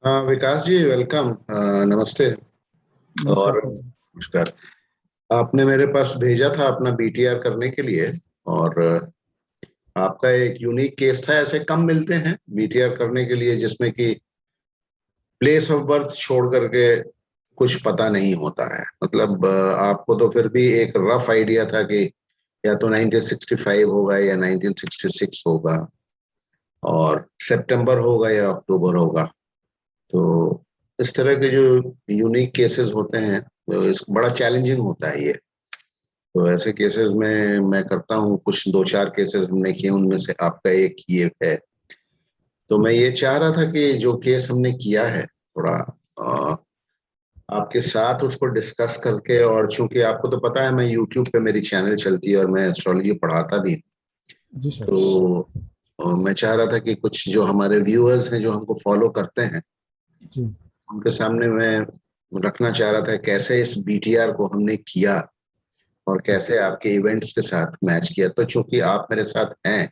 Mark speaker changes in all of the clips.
Speaker 1: हाँ विकास जी, वेलकम। नमस्ते।
Speaker 2: नमस्कार
Speaker 1: और
Speaker 2: सर।
Speaker 1: नमस्कार। आपने मेरे पास भेजा था अपना बीटीआर करने के लिए। और आपका एक यूनिक केस था। ऐसे कम मिलते हैं बीटीआर करने के लिए जिसमें कि प्लेस ऑफ बर्थ छोड़ करके कुछ पता नहीं होता है। मतलब आपको तो फिर भी एक रफ आइडिया था कि या तो 1965 होगा या 1966 होगा, और सितंबर होगा या अक्टूबर होगा। तो इस तरह के जो यूनिक केसेस होते हैं, तो इस बड़ा चैलेंजिंग होता है ये। तो ऐसे केसेस में मैं करता हूँ, कुछ दो चार केसेस हमने किए, उनमें से आपका एक ये है। तो मैं ये चाह रहा था कि जो केस हमने किया है थोड़ा आपके साथ उसको डिस्कस करके, और चूंकि आपको तो पता है मैं यूट्यूब पे मेरी चैनल चलती है और मैं एस्ट्रोलॉजी पढ़ाता भी हूं।
Speaker 2: जी सर।
Speaker 1: तो मैं चाह रहा था कि कुछ जो हमारे व्यूअर्स हैं जो हमको फॉलो करते हैं,
Speaker 2: जी
Speaker 1: उनके सामने मैं रखना चाह रहा था कैसे इस बीटीआर को हमने किया और कैसे आपके इवेंट्स के साथ मैच किया। तो चूंकि आप मेरे साथ हैं,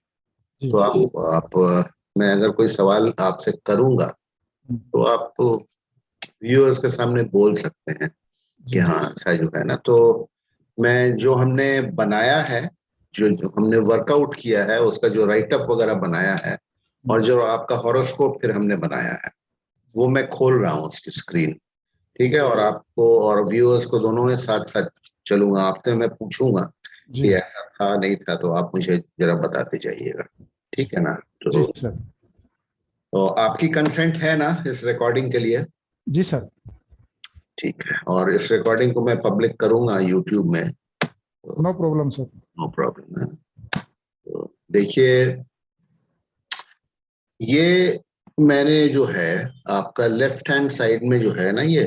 Speaker 2: जी।
Speaker 1: तो मैं अगर कोई सवाल आपसे करूंगा तो आप व्यूअर्स के सामने बोल सकते हैं कि
Speaker 2: जी
Speaker 1: हाँ ऐसा जो है ना। तो मैं जो हमने बनाया है, जो हमने वर्कआउट किया है, उसका जो राइटअप वगैरह बनाया है, और जो आपका हॉरोस्कोप फिर हमने बनाया है, वो मैं खोल रहा हूँ उसकी स्क्रीन। ठीक है, और आपको और व्यूअर्स को दोनों में साथ साथ चलूंगा। आपसे मैं पूछूंगा
Speaker 2: जी
Speaker 1: कि ऐसा था नहीं था, तो आप मुझे जरा बताते जाइएगा। ठीक है ना।
Speaker 2: जी
Speaker 1: तो,
Speaker 2: सर।
Speaker 1: तो आपकी कंसेंट है ना इस रिकॉर्डिंग के लिए?
Speaker 2: जी सर।
Speaker 1: ठीक है, और इस रिकॉर्डिंग को मैं पब्लिक करूंगा यूट्यूब में। तो
Speaker 2: no problem sir.
Speaker 1: No problem है। तो देखिए, ये मैंने जो है आपका लेफ्ट हैंड साइड में जो है ना, ये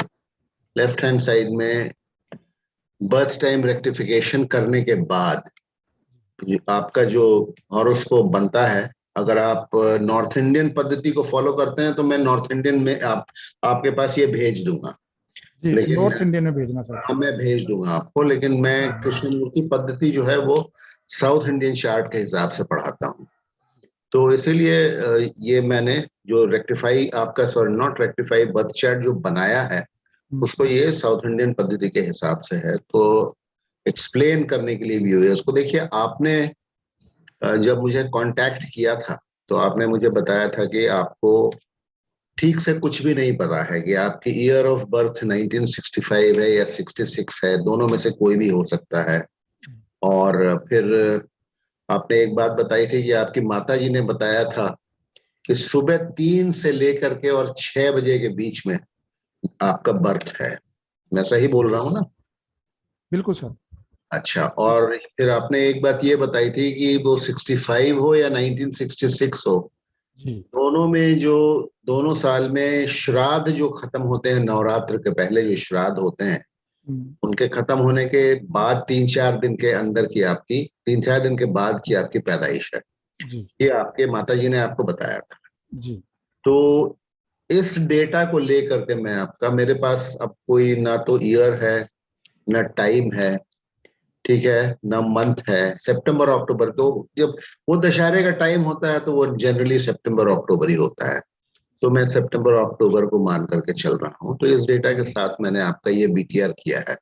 Speaker 1: लेफ्ट हैंड साइड में बर्थ टाइम रेक्टिफिकेशन करने के बाद आपका जो हॉरोस्कोप बनता है, अगर आप नॉर्थ इंडियन पद्धति को फॉलो करते हैं तो मैं नॉर्थ इंडियन में आपके पास ये भेज दूंगा।
Speaker 2: जी
Speaker 1: लेकिन
Speaker 2: नॉर्थ इंडियन में भेजना सर।
Speaker 1: मैं भेज दूंगा आपको, लेकिन मैं कृष्णमूर्ति पद्धति जो है वो साउथ इंडियन चार्ट के हिसाब से पढ़ाता हूँ। तो इसीलिए ये मैंने जो रेक्टिफाई आपका, sorry not rectify, birth chart जो बनाया है उसको ये साउथ इंडियन पद्धति के हिसाब से है। तो एक्सप्लेन करने के लिए व्यूअर्स को, देखिए आपने जब मुझे कांटेक्ट किया था तो आपने मुझे बताया था कि आपको ठीक से कुछ भी नहीं पता है कि आपकी ईयर ऑफ बर्थ 1965 है या 66 है, दोनों में से कोई भी हो सकता है। और फिर आपने एक बात बताई थी कि आपकी माता जी ने बताया था कि सुबह 3 से लेकर के और 6 बजे के बीच में आपका बर्थ है। मैं सही बोल रहा हूँ ना?
Speaker 2: बिल्कुल सर।
Speaker 1: अच्छा, और फिर आपने एक बात ये बताई थी कि वो 65 हो या 1966 हो,
Speaker 2: जी
Speaker 1: दोनों में जो दोनों साल में श्राद्ध जो खत्म होते हैं, नवरात्र के पहले जो श्राद्ध होते हैं, उनके खत्म होने के बाद 3-4 दिन के अंदर की आपकी, 3-4 दिन के बाद की आपकी पैदाइश है।
Speaker 2: जी
Speaker 1: ये आपके माता जी ने आपको बताया था।
Speaker 2: जी
Speaker 1: तो इस डेटा को लेकर के मैं आपका, मेरे पास अब कोई ना तो ईयर है ना टाइम है, ठीक है, ना मंथ है। सितंबर अक्टूबर तो जब वो दशहरे का टाइम होता है तो वो जनरली सितंबर अक्टूबर ही होता है। तो मैं सितंबर अक्टूबर को मान करके चल रहा हूँ। तो इस डेटा के साथ मैंने आपका ये बीटीआर किया है।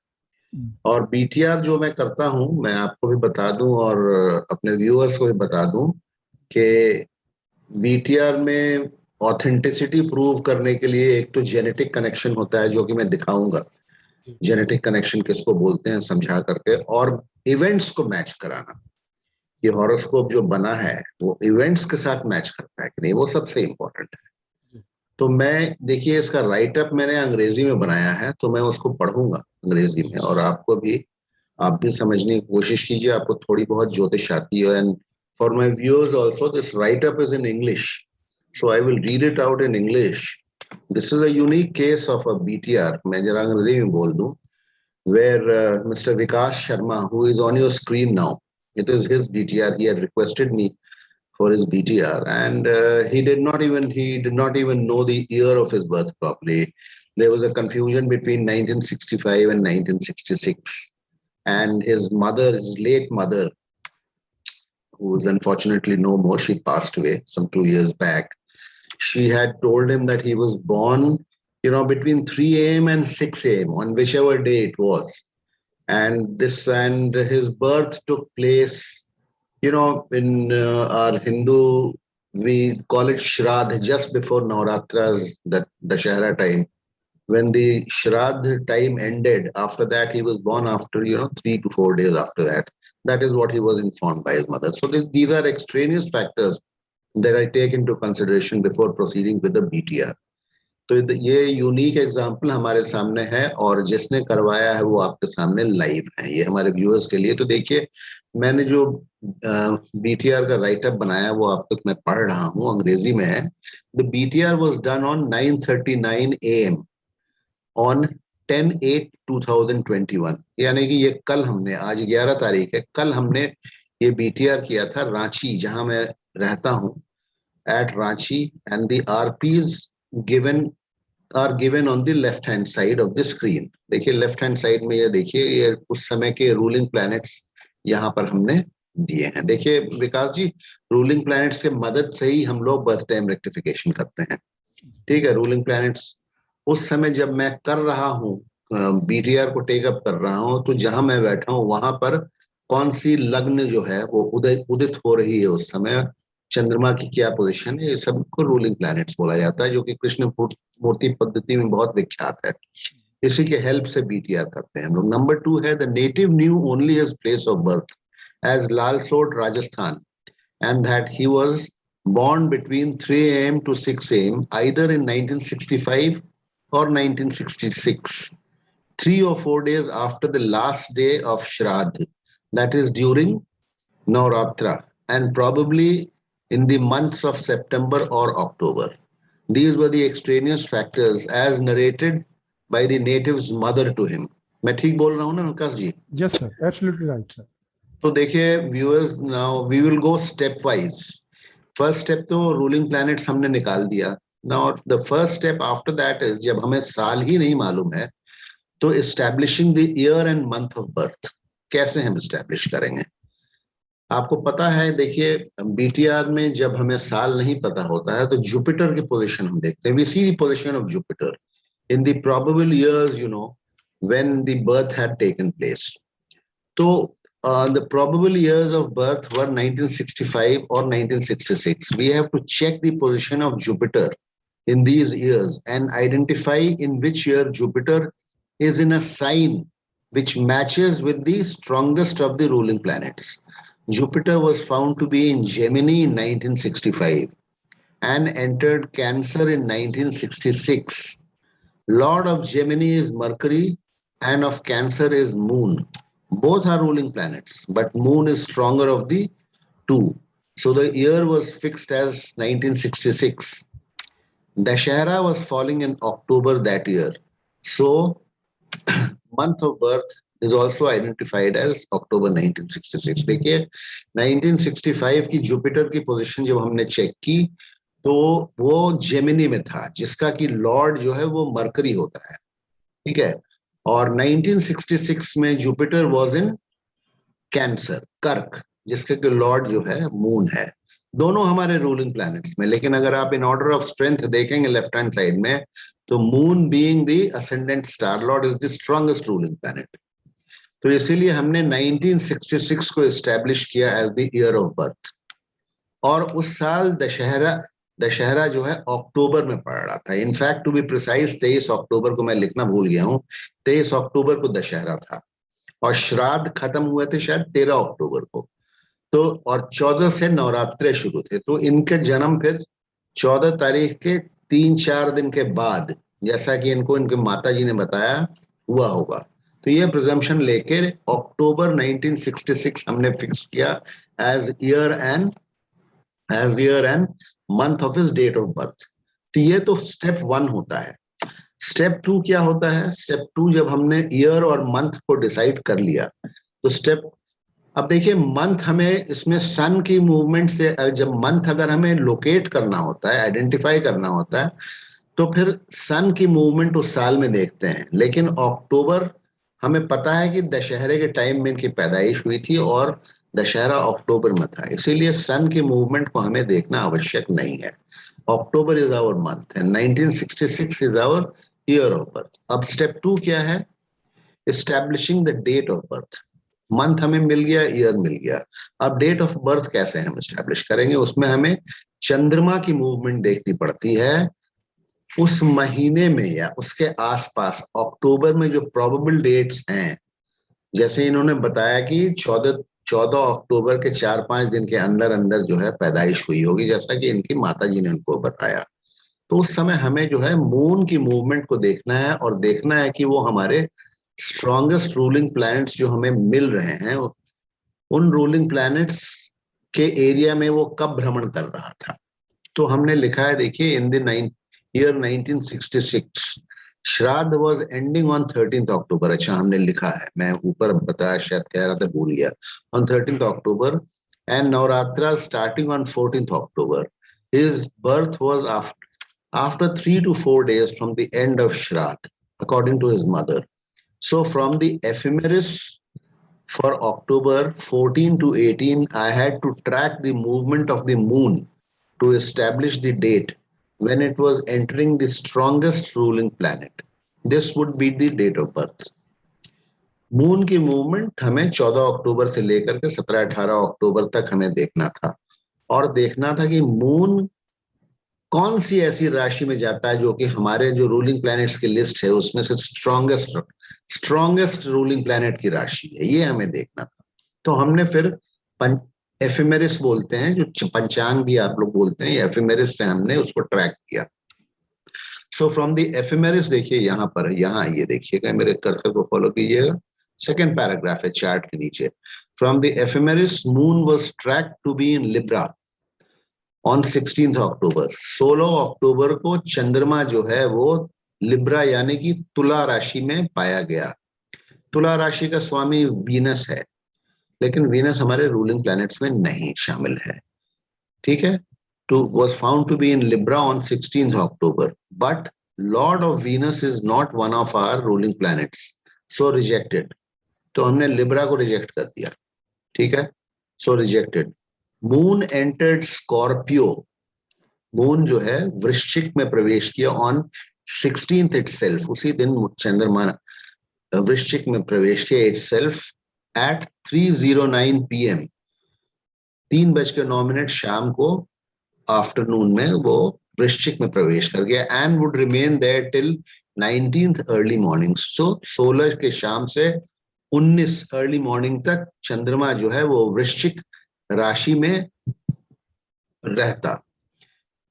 Speaker 1: और बीटीआर जो मैं करता हूँ, मैं आपको भी बता दूं और अपने व्यूअर्स को भी बता दूं कि बीटीआर में ऑथेंटिसिटी प्रूव करने के लिए एक तो जेनेटिक कनेक्शन होता है, जो कि मैं दिखाऊंगा।
Speaker 2: जी
Speaker 1: जेनेटिक कनेक्शन किसको बोलते हैं समझा करके, और इवेंट्स को मैच कराना। ये हॉरोस्कोप जो बना है वो इवेंट्स के साथ मैच करता है कि नहीं, वो सबसे इंपॉर्टेंट है।
Speaker 2: जी
Speaker 1: तो मैं देखिए, इसका राइटअप मैंने अंग्रेजी में बनाया है, तो मैं उसको पढ़ूंगा अंग्रेजी
Speaker 2: जी
Speaker 1: में, और आपको भी, आप भी समझने की कोशिश कीजिए। आपको थोड़ी बहुत ज्योतिष आती है। And for my viewers also, this write-up is in English, so I will read it out in English. This is a unique case of a BTR. मैं जरा अंग्रेजी में बोल दूं, where Mr. Vikas Sharma, who is on your screen now, it is his BTR. He had requested me for his BTR, and he did not even know the year of his birth properly. There was a confusion between 1965 and 1966, and his mother, his late mother, who is unfortunately no more, she passed away some 2 years back. she had told him that he was born, between 3 a.m. and 6 a.m. on whichever day it was. And his birth took place, in our Hindu, we call it Shraddh, just before Navratras, the Dashera time. When the Shraddh time ended, after that he was born after, 3 to 4 days after that. That is what he was informed by his mother. So these are extraneous factors that I take into consideration before proceeding with the BTR. तो ये unique example हमारे सामने है और जिसने करवाया है वो आपके सामने लाइव है, ये हमारे व्यूअर्स के लिए। तो देखिए, मैंने जो बीटीआर का राइटअप बनाया वो आपको मैं पढ़ रहा हूँ, अंग्रेजी में है। The BTR was done on 9:39 AM on 10/8/2021, यानी कि ये कल हमने, आज 11 तारीख है, कल हमने ये बीटीआर किया था रांची, जहां मैं रहता हूँ, at Ranchi, and the RPs are given on the left hand side of the screen. देखिए लेफ्ट हैंड साइड में ये देखिए, ये उस समय के रूलिंग प्लैनेट्स यहाँ पर हमने दिए हैं। देखिए विकास जी, रूलिंग प्लैनेट्स के मदद से ही हम लोग बर्थ टाइम रेक्टिफिकेशन करते हैं, ठीक है। रूलिंग प्लैनेट्स उस समय जब मैं कर रहा हूँ, बीटीआर को टेक अप कर रहा हूँ, तो जहां मैं बैठा हूँ वहां पर कौन सी लग्न जो है वो उदित हो रही है, उस समय चंद्रमा की क्या पोजीशन है, ये सब को रूलिंग प्लैनेट्स बोला जाता है, जो कि कृष्ण मूर्ति पद्धति में बहुत विख्यात है। इसी के हेल्प से बीटीआर करते हैं हम लोग। नंबर 2 है, the native knew only his place of birth as Lalsot Rajasthan and that he was born between 3 a.m. to 6 a.m. either in 1965 or 1966, 3 or 4 days after the last day of Shraddh, that is during Navratra, and probably in the months of September or October. These were the extraneous factors as narrated by the native's mother to him. मैं ठीक बोल रहा हूँ ना विकास जी?
Speaker 2: Yes sir, absolutely right sir.
Speaker 1: तो देखिए viewers, now we will go step wise. First step तो ruling planets हमने निकाल दिया। Now the first step after that is, जब हमें साल ही नहीं मालूम है तो establishing the year and month of birth कैसे हम एस्टैब्लिश करेंगे? आपको पता है, देखिए बीटीआर में जब हमें साल नहीं पता होता है तो जुपिटर की पोजीशन हम देखते हैं। We see the position of Jupiter in the probable years, when the birth had taken place. तो the probable years of birth were 1965 or 1966. We have to check the position of Jupiter in these years and identify in which year Jupiter is in a sign which matches with the strongest of the ruling planets. Jupiter was found to be in Gemini in 1965 and entered Cancer in 1966. Lord of Gemini is Mercury and of Cancer is Moon. Both are ruling planets, but Moon is stronger of the two. So the year was fixed as 1966. Dashera was falling in October that year. So month of birth is also identified as October 1966. देखिए 1965 की Jupiter की position जब हमने check की तो वो Gemini में था, जिसका कि लॉर्ड जो है वो मरकरी होता है, ठीक है। और 1966 में जुपिटर वॉज इन कैंसर, कर्क, जिसके कि लॉर्ड जो है मून है। दोनों हमारे रूलिंग प्लैनेट्स में, लेकिन अगर आप इन ऑर्डर ऑफ स्ट्रेंथ देखेंगे लेफ्ट हैंड साइड में, तो moon being the ascendant star lord is the strongest ruling planet. तो इसीलिए हमने 1966 को एस्टैब्लिश किया as the year of birth. और उस साल दशहरा जो है अक्टूबर में पड़ रहा था। इनफैक्ट टू बी प्रिसाइज 23 अक्टूबर को, मैं लिखना भूल गया हूँ, 23 अक्टूबर को दशहरा था और श्राद्ध खत्म हुए थे शायद 13 अक्टूबर को। तो और 14 से नवरात्रे शुरू थे, तो इनके जन्म फिर 14 तारीख के 3-4 दिन के बाद, जैसा कि इनको इनके माता जी ने बताया, हुआ होगा। तो ये प्रिजम्पशन लेके अक्टूबर 1966 हमने फिक्स किया as year and month of his date of birth. तो ये तो स्टेप 1 होता है। स्टेप 2 क्या होता है? स्टेप 2, जब हमने ईयर और मंथ को डिसाइड कर लिया तो स्टेप, अब देखिए मंथ हमें इसमें सन की मूवमेंट से, जब मंथ अगर हमें लोकेट करना होता है, आइडेंटिफाई करना होता है, तो फिर सन की मूवमेंट उस साल में देखते हैं। लेकिन अक्टूबर हमें पता है कि दशहरे के टाइम में इनकी पैदाइश हुई थी और दशहरा अक्टूबर में था, इसीलिए सन की मूवमेंट को हमें देखना आवश्यक नहीं है। October is our month and 1966 is our year of birth. अब step 2 क्या है? Establishing the date of birth. Month हमें मिल गया, ईयर मिल गया, अब डेट ऑफ बर्थ कैसे हम एस्टैब्लिश करेंगे? उसमें हमें चंद्रमा की मूवमेंट देखनी पड़ती है उस महीने में या उसके आसपास। अक्टूबर में जो प्रोबेबल डेट्स हैं, जैसे इन्होंने बताया कि 14 अक्टूबर के 4-5 दिन के अंदर अंदर जो है पैदाइश हुई होगी, जैसा कि इनकी माता जी ने उनको बताया। तो उस समय हमें जो है मून की मूवमेंट को देखना है और देखना है कि वो हमारे स्ट्रॉन्गेस्ट रूलिंग प्लैनेट्स जो हमें मिल रहे हैं, उन रूलिंग प्लैनेट्स के एरिया में वो कब भ्रमण कर रहा था। तो हमने लिखा है, देखिए, इन द ईयर 1966 श्राद्ध वाज एंडिंग ऑन 13th अक्टूबर। अच्छा, हमने लिखा है, मैं ऊपर बताया, शायद कह रहा था, भूल गया। On 13th October and Navratra starting on 14th October. His birth was after 3 to 4 days from the end of Shraddh, according to his mother. So from the ephemeris for October 14 to 18, I had to track the movement of the moon to establish the date when it was entering the strongest ruling planet. This would be the date of birth. Moon की movement हमें 14 अक्टूबर से लेकर के 17-18 अक्टूबर तक हमें देखना था, और देखना था कि मून कौन सी ऐसी राशि में जाता है जो कि हमारे जो रूलिंग प्लैनेट्स की लिस्ट है उसमें से स्ट्रॉन्गेस्ट रूलिंग प्लैनेट की राशि है, ये हमें देखना था। तो हमने फिर एफिमेरिस बोलते हैं, जो पंचांग भी आप लोग बोलते हैं, एफिमेरिस से हमने उसको ट्रैक किया। सो फ्रॉम द एफिमेरिस, देखिए यहाँ पर, यहाँ ये देखिएगा, मेरे कर्सर को फॉलो कीजिएगा, सेकेंड पैराग्राफ है चार्ट के नीचे। From the ephemeris moon was tracked to be in Libra on 16th October. 16 अक्टूबर को चंद्रमा जो है वो लिब्रा यानी कि तुला राशि में पाया गया। तुला राशि का स्वामी वीनस है, लेकिन वीनस हमारे रूलिंग प्लैनेट्स में नहीं शामिल है, ठीक है। To was found to be in Libra on 16th October, but lord of Venus is not one of our ruling planets, so rejected. तो हमने लिब्रा को रिजेक्ट कर दिया, ठीक है, so rejected. Moon entered Scorpio, moon जो है वृश्चिक में प्रवेश किया ऑन 16th इटसेल्फ, उसी दिन चंद्रमा वृश्चिक में प्रवेश किया इटसेल्फ एट 3:09 PM, 3:09 शाम को, आफ्टरनून में वो वृश्चिक में प्रवेश कर गया, and would remain there till 19th early morning. So 16 के शाम से 19 अर्ली मॉर्निंग तक चंद्रमा जो है वो वृश्चिक राशि में रहता।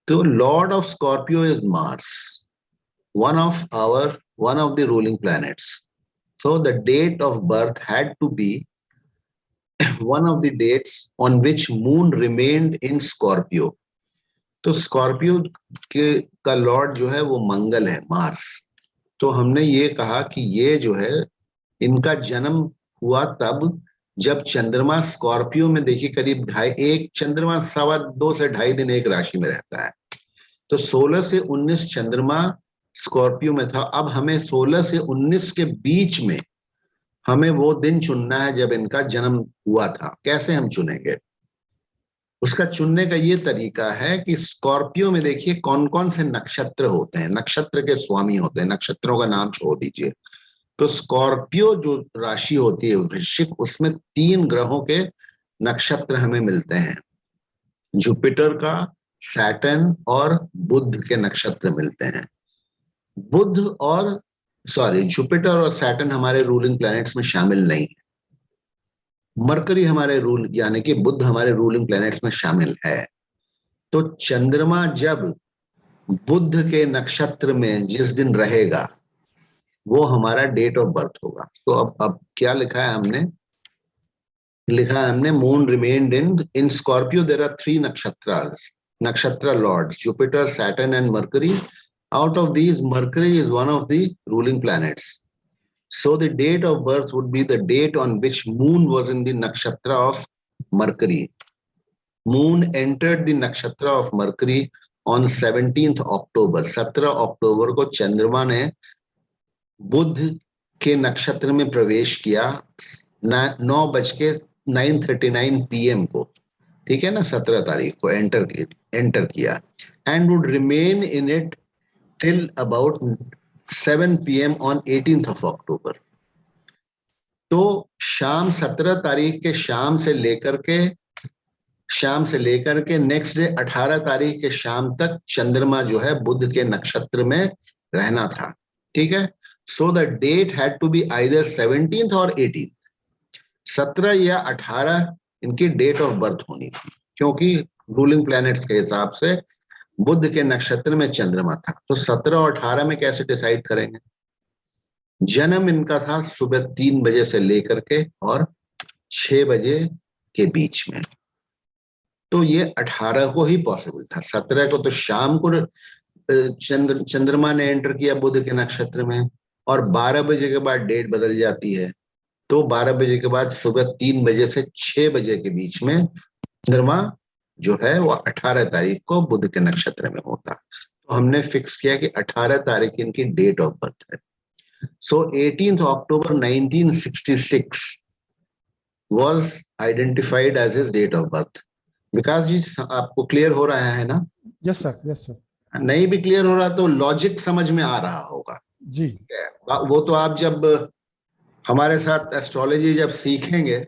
Speaker 1: तो Lord of Scorpio is Mars, one of the ruling planets. So the date of birth had to be one of the dates on which moon remained in Scorpio. तो स्कॉर्पियो के का लॉर्ड जो है वो मंगल है, मार्स। तो हमने ये कहा कि ये जो है इनका जन्म हुआ तब जब चंद्रमा स्कॉर्पियो में, देखिए, करीब 2.5 चंद्रमा 2.25 से 2.5 दिन एक राशि में रहता है। तो 16 से 19 चंद्रमा स्कॉर्पियो में था। अब हमें 16 से 19 के बीच में हमें वो दिन चुनना है जब इनका जन्म हुआ था। कैसे हम चुनेंगे? उसका चुनने का ये तरीका है कि स्कॉर्पियो में देखिए कौन कौन से नक्षत्र होते हैं, नक्षत्र के स्वामी होते हैं, नक्षत्रों का नाम छोड़ दीजिए। तो स्कॉर्पियो जो राशि होती है वृश्चिक, उसमें 3 ग्रहों के नक्षत्र हमें मिलते हैं, जुपिटर का, सैटर्न और बुध के नक्षत्र मिलते हैं। जुपिटर और सैटर्न हमारे रूलिंग प्लैनेट्स में शामिल नहीं है। मरकरी हमारे यानी कि बुध हमारे रूलिंग प्लैनेट्स में शामिल है। तो चंद्रमा जब बुध के नक्षत्र में जिस दिन रहेगा वो हमारा डेट ऑफ बर्थ होगा। तो अब क्या लिखा है हमने? Moon remained in Scorpio there are 3 nakshatra lords, Jupiter, Saturn and Mercury. Out of these, Mercury is one of the ruling planets. So the date of birth would be the date on which moon was in the nakshatra of Mercury. Moon entered the nakshatra of Mercury on 17th October. 17 अक्टूबर को चंद्रमा ने बुध के नक्षत्र में प्रवेश किया 9:09:39 PM को, ठीक है ना, 17 तारीख को एंटर किया। and would remain in it till about 7 p.m. on 18th of October. तो शाम 17 तारीख के शाम से लेकर के नेक्स्ट डे 18 तारीख के शाम तक चंद्रमा जो है बुध के नक्षत्र में रहना था, ठीक है। So the date had to be either 17th और 18th, 17 या 18 इनकी डेट ऑफ बर्थ होनी थी, क्योंकि रूलिंग प्लैनेट्स के हिसाब से बुध के नक्षत्र में चंद्रमा था। तो 17 और 18 में कैसे डिसाइड करेंगे? जन्म इनका था सुबह 3 बजे से लेकर के और 6 बजे के बीच में, तो ये 18 को ही पॉसिबल था। 17 को तो शाम को चंद्रमा ने एंटर किया बुध के नक्षत्र में, और 12 बजे के बाद डेट बदल जाती है, तो 12 बजे के बाद सुबह 3 बजे से 6 बजे के बीच में चंद्रमा जो है वो 18 तारीख को बुध के नक्षत्र में होता। तो हमने फिक्स किया कि 18 तारीख इनकी डेट ऑफ बर्थ है। सो 18th October 1966 was identified as his date of birth. विकास जी, आपको क्लियर हो रहा है ना?
Speaker 2: Yes, sir. Yes, sir.
Speaker 1: नहीं भी क्लियर हो रहा तो लॉजिक समझ में आ रहा होगा
Speaker 2: जी।
Speaker 1: वो तो आप जब हमारे साथ एस्ट्रोलॉजी जब सीखेंगे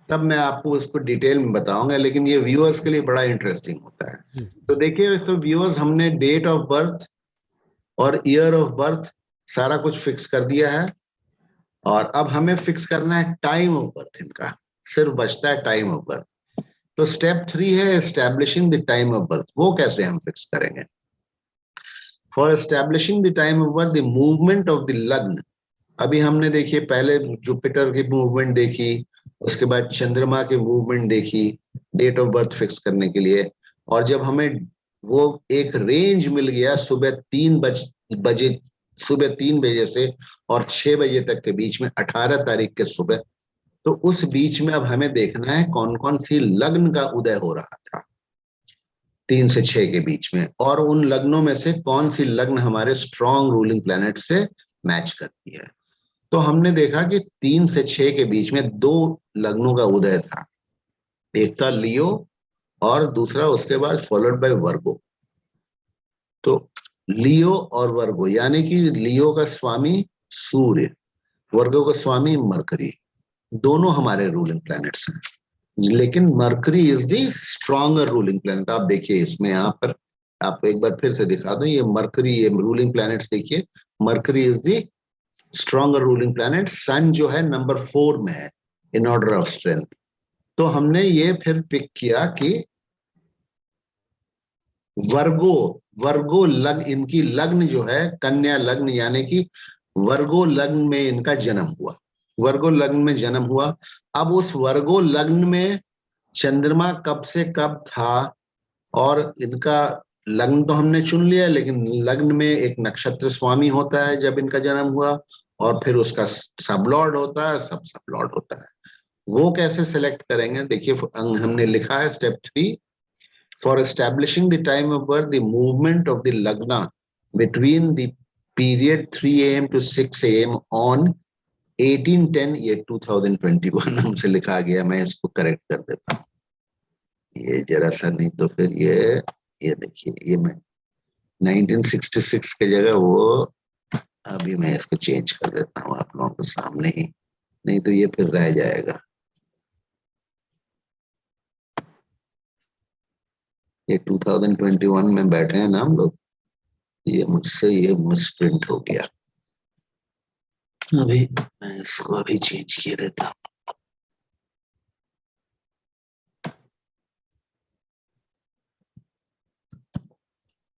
Speaker 1: तब मैं आपको इसको डिटेल में बताऊंगा, लेकिन ये व्यूअर्स के लिए बड़ा इंटरेस्टिंग होता है। तो देखिए तो व्यूअर्स, हमने डेट ऑफ बर्थ और ईयर ऑफ बर्थ सारा कुछ फिक्स कर दिया है, और अब हमें फिक्स करना है टाइम ऑफ बर्थ। इनका सिर्फ बचता है टाइम ऑफ बर्थ। तो स्टेप 3 है establishing the time of birth. वो कैसे हम फिक्स करेंगे? For establishing the time of birth, the movement of the लग्न। अभी हमने देखिए पहले जुपिटर की मूवमेंट देखी, उसके बाद चंद्रमा की मूवमेंट देखी डेट ऑफ बर्थ फिक्स करने के लिए, और जब हमें वो एक रेंज मिल गया सुबह 3 बजे से और 6 बजे तक के बीच में 18 तारीख के सुबह, तो उस बीच में अब हमें देखना है कौन कौन सी लग्न का उदय हो रहा था 3 से 6 के बीच में, और उन लग्नों में से कौन सी लग्न हमारे स्ट्रॉन्ग रूलिंग प्लैनेट से मैच करती है। तो हमने देखा कि 3 से 6 के बीच में 2 लग्नों का उदय था, एक था लियो और दूसरा उसके बाद फॉलोड बाय वर्गो। तो लियो और वर्गो, यानी कि लियो का स्वामी सूर्य, वर्गो का स्वामी मरकरी, दोनों हमारे रूलिंग प्लैनेट्स हैं, लेकिन mercury is the stronger ruling planet. आप देखिए इसमें, यहाँ पर आपको एक बार फिर से दिखा दूं, ये मरकरी, ये रूलिंग प्लैनेट्स देखिए, Mercury is the stronger ruling planet. Sun जो है नंबर 4 में है इन ऑर्डर ऑफ स्ट्रेंथ। तो हमने ये फिर पिक किया कि वर्गो लग्न, इनकी लग्न जो है कन्या लग्न, यानी कि वर्गो लग्न में इनका जन्म हुआ, वर्गो लग्न में जन्म हुआ। अब उस वर्गो लग्न में चंद्रमा कब से कब था, और इनका लग्न तो हमने चुन लिया, लेकिन लग्न में एक नक्षत्र स्वामी होता है जब इनका जन्म हुआ, और फिर उसका सबलॉर्ड होता है, सब सबलॉर्ड होता है। वो कैसे सिलेक्ट करेंगे? देखिए हमने लिखा है step 3, for establishing the time of birth, the movement of the lagna between the period 3 a.m. to 6 a.m. on 1810, ये 2021 हमसे लिखा गया, मैं इसको करेक्ट कर देता हूँ, ये जरा सा, नहीं तो फिर ये देखिए, ये मैं 1966 के जगह वो, अभी मैं इसको चेंज कर देता हूँ आप लोगों के सामने ही, नहीं तो ये फिर रह जाएगा। ये 2021 में बैठे हैं ना हम लोग, ये मुझसे ये मिसप्रिंट हो गया, अभी मैं इसको अभी चेंज किए देता हूँ।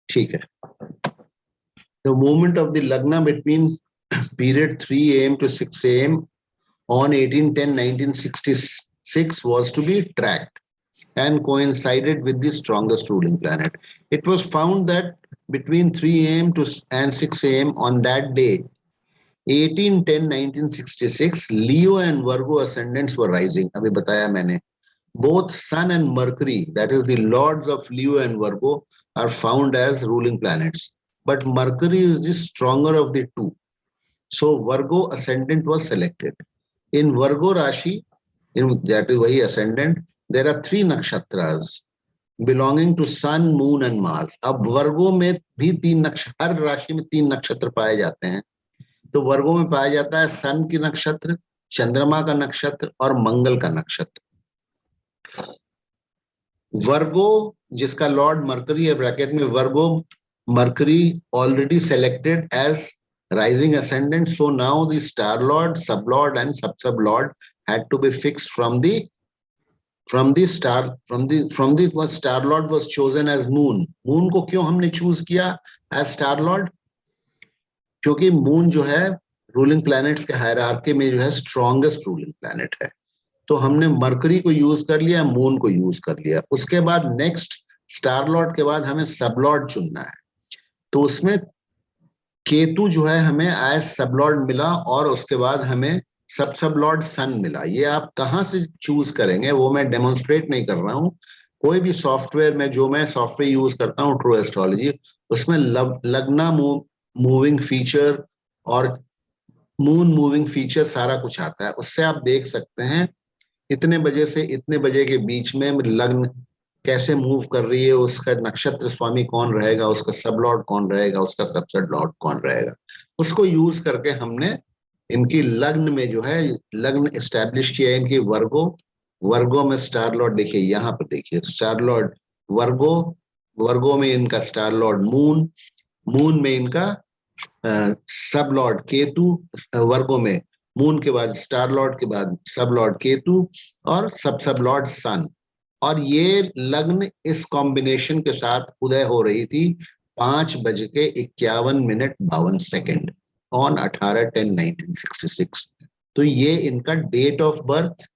Speaker 1: ठीक है, the movement of the lagna between period 3 a.m. to 6 a.m. on 1810-1966 was to be tracked and coincided with the strongest ruling planet. It was found that between 3 a.m. and 6 a.m. on that day, 1810-1966, Leo and Virgo ascendants were rising. अभी बताया मैंने, both Sun and Mercury, that is the lords of Leo and Virgo, are found as ruling planets. But Mercury is the stronger of the two. So Virgo ascendant was selected. In Virgo Rashi, in that is Vahi ascendant, there are 3 nakshatras. Belonging to sun, moon and Mars. अब वर्गों में भी तीन नक्षत्र, हर राशि में तीन नक्षत्र पाए जाते हैं। तो वर्गों में पाया जाता है सन की नक्षत्र, चंद्रमा का नक्षत्र और मंगल का नक्षत्र। वर्गो जिसका लॉर्ड मरकरी है ब्रैकेट में, Virgo Mercury already selected as rising ascendant, so now the star lord, sub lord and sub lord had to be fixed from the star lord was chosen as moon. moon को क्यों हमने choose किया as star lord? क्योंकि moon जो है ruling planets के hierarchy में जो है स्ट्रॉन्गेस्ट रूलिंग प्लैनेट है। तो हमने मरकरी को यूज कर लिया, मून को यूज कर लिया। उसके बाद नेक्स्ट स्टार लॉर्ड के बाद हमें सब लॉर्ड चुनना है। तो उसमें केतु जो है हमें एज सब लॉर्ड मिला, और उसके बाद हमें सब लॉर्ड सन मिला। ये आप कहाँ से चूज करेंगे वो मैं डेमोन्स्ट्रेट नहीं कर रहा हूँ। कोई भी सॉफ्टवेयर में, जो मैं सॉफ्टवेयर यूज करता हूँ ट्रू एस्ट्रोलॉजी, उसमें लग्ना मूविंग फीचर और मून मूविंग फीचर सारा कुछ आता है। उससे आप देख सकते हैं इतने बजे से इतने बजे के बीच में लग्न कैसे मूव कर रही है, उसका नक्षत्र स्वामी कौन रहेगा, उसका सब लॉर्ड कौन रहेगा, उसका सबसे लॉर्ड कौन रहेगा। उसको यूज करके हमने इनकी लग्न में जो है लग्न एस्टेब्लिश किया है। इनकी वर्गो में स्टार लॉर्ड देखिए, यहाँ पर देखिए स्टार लॉर्ड वर्गो में इनका स्टार लॉर्ड मून में इनका सब लॉर्ड केतु, वर्गों में मून के बाद स्टार लॉर्ड के बाद सब लॉर्ड केतु और सब लॉर्ड सन। और ये लग्न इस कॉम्बिनेशन के साथ उदय हो रही थी 5:51 ऑन 18/10/1966। तो ये इनका date of birth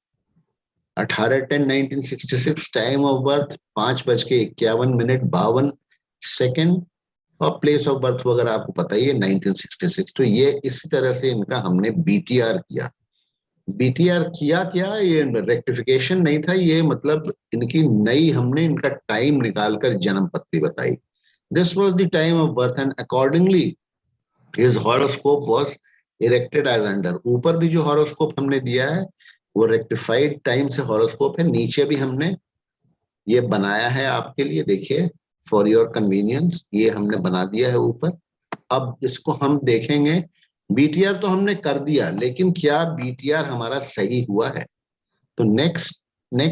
Speaker 1: 18/10/1966, time of birth 5:51 और प्लेस ऑफ बर्थ वगैरह आपको पता ही है 1966। तो ये इसी तरह से इनका हमने बीटीआर किया। बीटीआर किया क्या, ये रेक्टिफिकेशन नहीं था, ये मतलब इनकी नई हमने इनका टाइम निकालकर जन्म पत्ती बताई। This was the time of birth and accordingly his horoscope was erected as under. ऊपर भी जो हॉरोस्कोप हमने दिया है वो रेक्टिफाइड टाइम से हॉरोस्कोप है। नीचे भी हमने ये बनाया है आपके लिए, देखिए फॉर योर कन्वीनियंस, ये हमने बना दिया है ऊपर। अब इसको हम देखेंगे। बीटीआर तो हमने कर दिया, लेकिन क्या बीटीआर हमारा सही हुआ है? तो नेक्स्ट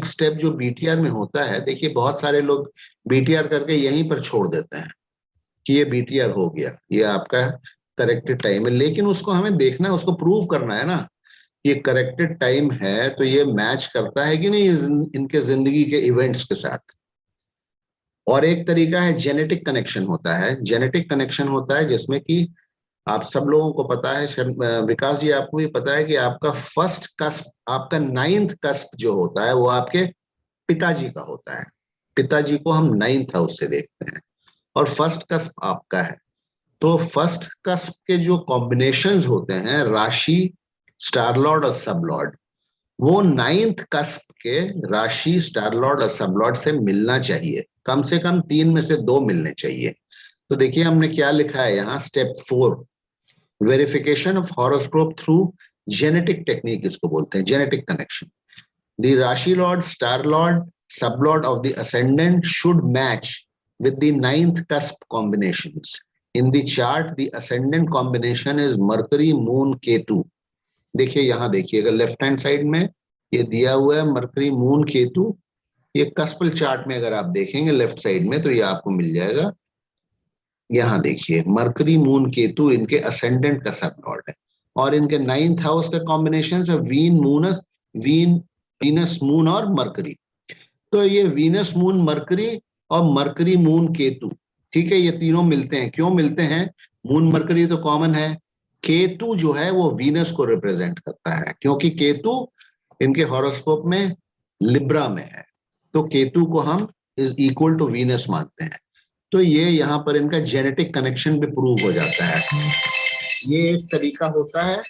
Speaker 1: स्टेप जो बीटीआर में होता है, देखिए बहुत सारे लोग बीटीआर करके यहीं पर छोड़ देते हैं कि ये बीटीआर हो गया, ये आपका करेक्टेड टाइम है। लेकिन उसको हमें देखना है, उसको प्रूव करना है ना, ये करेक्टेड टाइम है तो ये मैच करता है कि नहीं इनके जिंदगी के इवेंट्स के साथ। और एक तरीका है जेनेटिक कनेक्शन होता है। जेनेटिक कनेक्शन होता है जिसमें कि आप सब लोगों को पता है, विकास जी आपको भी पता है कि आपका फर्स्ट कस्प, आपका 9th कस्प जो होता है वो आपके पिताजी का होता है। पिताजी को हम 9th हाउस से देखते हैं और फर्स्ट कस्प आपका है। तो फर्स्ट कस्प के जो कॉम्बिनेशंस होते हैं, राशि, स्टार लॉर्ड और सब लॉर्ड, वो 9th कस्प के राशि, स्टार लॉर्ड और सब लॉर्ड से मिलना चाहिए। कम से कम 3 में से 2 मिलने चाहिए। तो देखिए हमने क्या लिखा है यहाँ, step 4, verification of horoscope through genetic technique, इसको बोलते हैं जेनेटिक कनेक्शन। द राशि लॉर्ड, स्टार लॉर्ड, सब Lord of the ascendant should match with the 9th cusp combinations. In the chart, the ascendant combination is Mercury, Moon, Ketu. देखिए यहाँ देखिएगा left hand side में ये दिया हुआ है मरकरी, मून, केतु। ये कस्पल चार्ट में अगर आप देखेंगे लेफ्ट साइड में तो ये आपको मिल जाएगा। यहाँ देखिए मरकरी, मून, केतु इनके असेंडेंट का सब लॉर्ड है। और इनके 9th हाउस का कॉम्बिनेशन है वीनस, मून और मरकरी। तो ये वीनस, मून, मरकरी और मरकरी, मून, केतु, ठीक है, ये तीनों मिलते हैं। क्यों मिलते हैं? मून मरकरी तो कॉमन है, केतु जो है वो वीनस को रिप्रेजेंट करता है, क्योंकि केतु इनके हॉरोस्कोप में लिब्रा में है। तो केतु को हम इज इक्वल टू वीनस मानते हैं। तो ये यहाँ पर इनका जेनेटिक कनेक्शन भी प्रूव हो जाता है। ये इस तरीका होता है।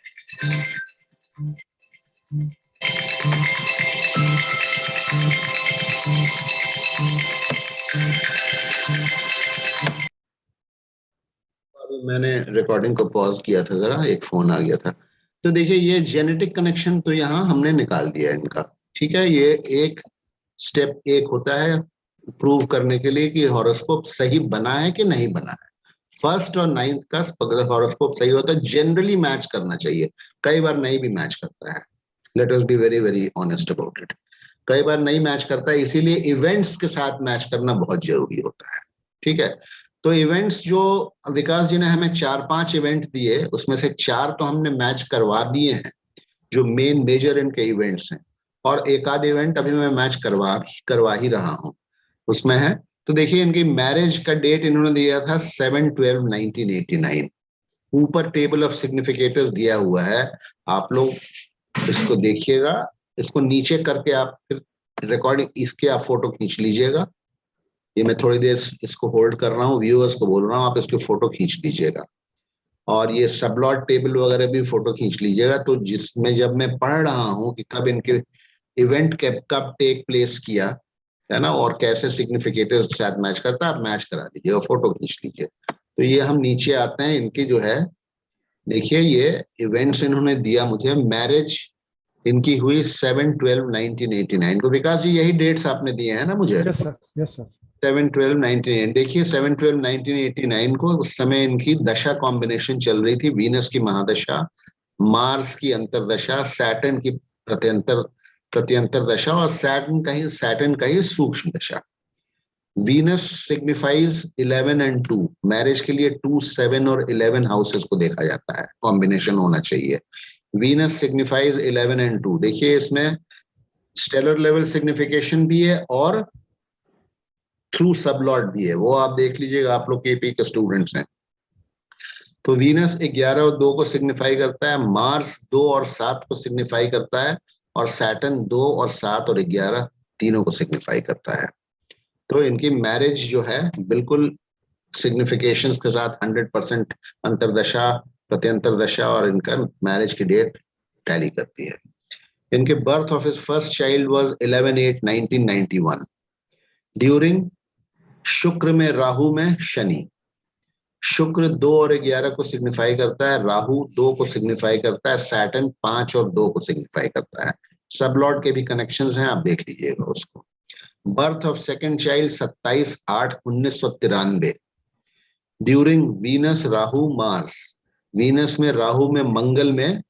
Speaker 1: अभी मैंने रिकॉर्डिंग को पॉज किया था, जरा एक फोन आ गया था। तो देखिए ये जेनेटिक कनेक्शन तो यहाँ हमने निकाल दिया इनका, ठीक है। ये एक स्टेप 1 होता है प्रूव करने के लिए कि हॉरोस्कोप सही बना है कि नहीं बना है। फर्स्ट और नाइन्थ का अगर हॉरोस्कोप सही होता है जनरली मैच करना चाहिए, कई बार नहीं भी मैच करता है। Let us be very very honest about it, कई बार नहीं मैच करता है, इसीलिए इवेंट्स के साथ मैच करना बहुत जरूरी होता है। ठीक है, तो इवेंट्स जो विकास जी ने हमें 4-5 इवेंट दिए, उसमें से 4 तो हमने मैच करवा दिए हैं, जो मेन मेजर इनके इवेंट्स हैं, और एक आध इवेंट अभी मैं मैच करवा ही रहा हूं, उसमें है। तो देखिए इनकी मैरिज का डेट इन्होंने दिया था 7/12/1989। ऊपर टेबल ऑफ सिग्निफिकेटर्स दिया हुआ है, आप लोग इसको देखिएगा, इसको नीचे करके आप फिर रिकॉर्डिंग इसके आप फोटो खींच लीजिएगा। ये मैं थोड़ी देर इसको होल्ड कर रहा हूँ, व्यूअर्स को बोल रहा हूँ आप इसके फोटो खींच लीजिएगा, और ये सबलॉट टेबल वगैरह भी फोटो खींच लीजिएगा। तो जिसमें जब मैं पढ़ रहा हूँ कि कब इनके इवेंट कब टेक प्लेस किया है ना, और कैसे सिग्निफिकेटर्स के साथ मैच करता है, आप मैच करा लीजिएगा, फोटो खींच लीजिए। तो ये हम नीचे आते हैं, इनकी जो है देखिए ये इवेंट्स इन्होंने दिया मुझे। मैरिज इनकी हुई 7/12/1989 को। विकास जी यही डेट्स आपने दिए हैं ना मुझे?
Speaker 2: Yes, sir. Yes, sir.
Speaker 1: 7/12/1989, देखिए 7/12/1989 को उस समय इनकी दशा कॉम्बिनेशन चल रही थी, वीनस की महादशा, मार्स की अंतरदशा, सैटर्न की प्रत्यंतर प्रत्यंतर दशा, और सैटर्न का ही सूक्ष्म दशा। वीनस सिग्निफाइज 11 एंड 2, मैरिज के लिए 2, 7 और 11 हाउसेस को देखा जाता है, कॉम्बिनेशन होना चाहिए। वीनस सिग्निफाइज 11 एंड 2, देखिए इसमें स्टेलर लेवल सिग्निफिकेशन भी है और थ्रू सबलॉट भी है, वो आप देख लीजिएगा, आप लोग केपी के स्टूडेंट्स हैं। तो वीनस 11 और 2 को सिग्निफाई करता है, मार्स 2 और 7 को सिग्निफाई करता है, और सैटर्न 2 और 7 और 11 तीनों को सिग्निफाई करता है। तो इनकी मैरिज जो है बिल्कुल सिग्निफिकेशंस के साथ 100% अंतरदशा, प्रत्यंतर दशा और इनका मैरिज की डेट टैली करती है। इनके birth of his first child was 11/8/1991 during शुक्र में राहु में शनि। शुक्र 2 और 11 को सिग्निफाई करता है, राहु 2 को सिग्निफाई करता है, सैटर्न 5 और 2 को सिग्निफाई करता है। सबलॉर्ड के भी कनेक्शंस हैं, आप देख लीजिएगा उसको। Birth of second child 27/8/1993 during Venus Rahu Mars. Venus में राहु में मंगल में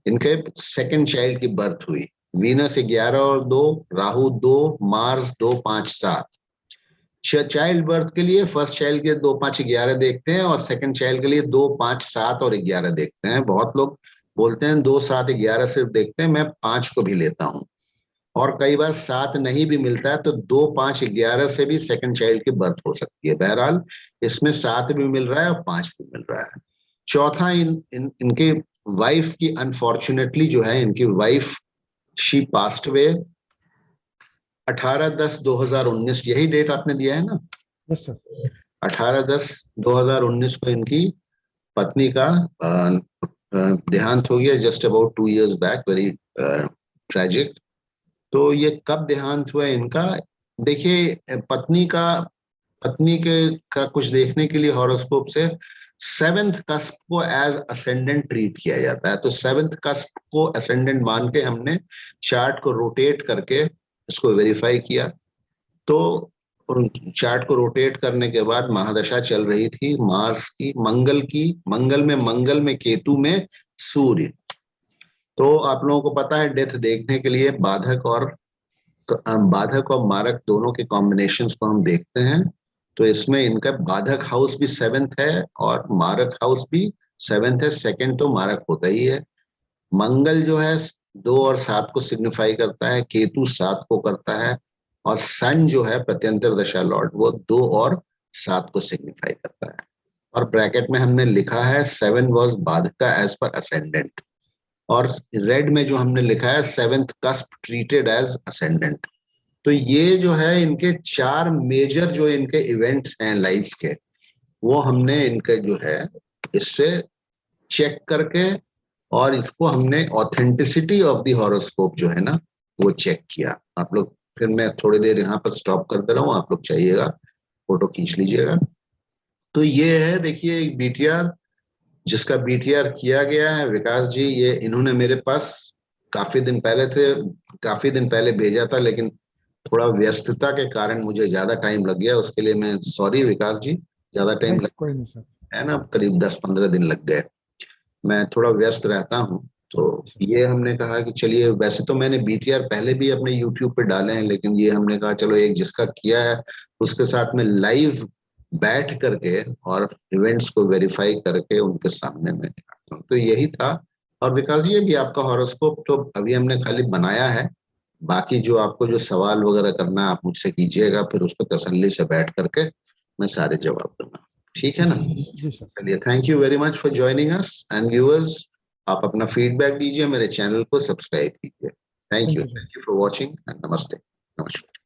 Speaker 1: इनके सेकंड चाइल्ड की बर्थ हुई। वीनस 11 और 2, राहु 2, मार्स 2, 5, 7। चाइल्ड बर्थ के लिए फर्स्ट चाइल्ड के 2, 5, 11 देखते हैं, और सेकंड चाइल्ड के लिए 2, 5, 7 और 11 देखते हैं। बहुत लोग बोलते हैं 2, 7, 11 सिर्फ देखते हैं, मैं 5 को भी लेता हूं, और कई बार 7 नहीं भी मिलता है तो 2, 5, 11 से भी सेकंड चाइल्ड की बर्थ हो सकती है। बहरहाल इसमें 7 भी मिल रहा है और 5 भी मिल रहा है। चौथा, इनके वाइफ की अनफॉर्चुनेटली जो है, इनकी वाइफ शी पास्ट अवे 18/10/2019, यही डेट आपने दिया है ना?
Speaker 2: Yes, sir.
Speaker 1: 18/10/2019 को इनकी पत्नी का देहांत हो गया, just about 2 years back, very tragic. तो ये कब देहांत हुआ इनका? देखिए पत्नी के का कुछ देखने के लिए हॉरोस्कोप से 7th कस्प को एज असेंडेंट ट्रीट किया जाता है। तो 7th कस्प को असेंडेंट मान के हमने चार्ट को रोटेट करके इसको वेरीफाई किया। तो चार्ट को रोटेट करने के बाद महादशा चल रही थी मार्स की, मंगल में केतु में सूर्य। तो आप लोगों को पता है डेथ देखने के लिए बाधक और मारक दोनों के कॉम्बिनेशंस को हम देखते हैं। तो इसमें इनका बाधक हाउस भी 7th है और मारक हाउस भी 7th है, सेकंड तो मारक होता ही है। मंगल जो है 2 और 7 को सिग्निफाई करता है, केतु 7 को करता है, और सन जो है प्रत्यंतर दशा लॉर्ड वो 2 और 7 को सिग्निफाई करता है। और ब्रैकेट में हमने लिखा है 7 वॉज बाधका एज पर असेंडेंट, और रेड में जो हमने लिखा है 7th cusp treated as ascendant. तो ये जो है इनके 4 मेजर जो इनके इवेंट्स हैं लाइफ के, वो हमने इनके जो है इससे चेक करके, और इसको हमने ऑथेंटिसिटी ऑफ द हॉरोस्कोप जो है ना वो चेक किया। आप लोग, फिर मैं थोड़ी देर यहाँ पर स्टॉप कर दे रहा हूँ, आप लोग चाहिएगा फोटो खींच लीजिएगा। तो ये है, देखिए एक बीटीआर, जिसका बीटीआर किया गया है विकास जी, ये इन्होंने मेरे पास काफी दिन पहले भेजा था, लेकिन थोड़ा व्यस्तता के कारण मुझे ज्यादा टाइम लग गया, उसके लिए मैं सॉरी विकास जी, ज्यादा टाइम
Speaker 2: नहीं कोई नहीं सर।
Speaker 1: है ना, करीब 10-15 दिन लग गए। मैं थोड़ा व्यस्त रहता हूँ, तो ये हमने कहा कि चलिए, वैसे तो मैंने बीटीआर पहले भी अपने यूट्यूब पे डाले हैं, लेकिन ये हमने कहा चलो एक जिसका किया है उसके साथ में लाइव बैठ करके और इवेंट्स को वेरीफाई करके उनके सामने में करता हूं। तो यही था। और विकास जी, अभी आपका हॉरोस्कोप तो अभी हमने खाली बनाया है, बाकी जो आपको जो सवाल वगैरह करना है आप मुझसे कीजिएगा, फिर उसको तसल्ली से बैठ करके मैं सारे जवाब दूंगा। ठीक है ना?
Speaker 2: जी सर।
Speaker 1: चलिए, thank you very much for joining us and viewers, आप अपना फीडबैक दीजिए, मेरे चैनल को सब्सक्राइब कीजिए।
Speaker 2: Thank you sir.
Speaker 1: Thank you for watching and नमस्ते। नमस्कार।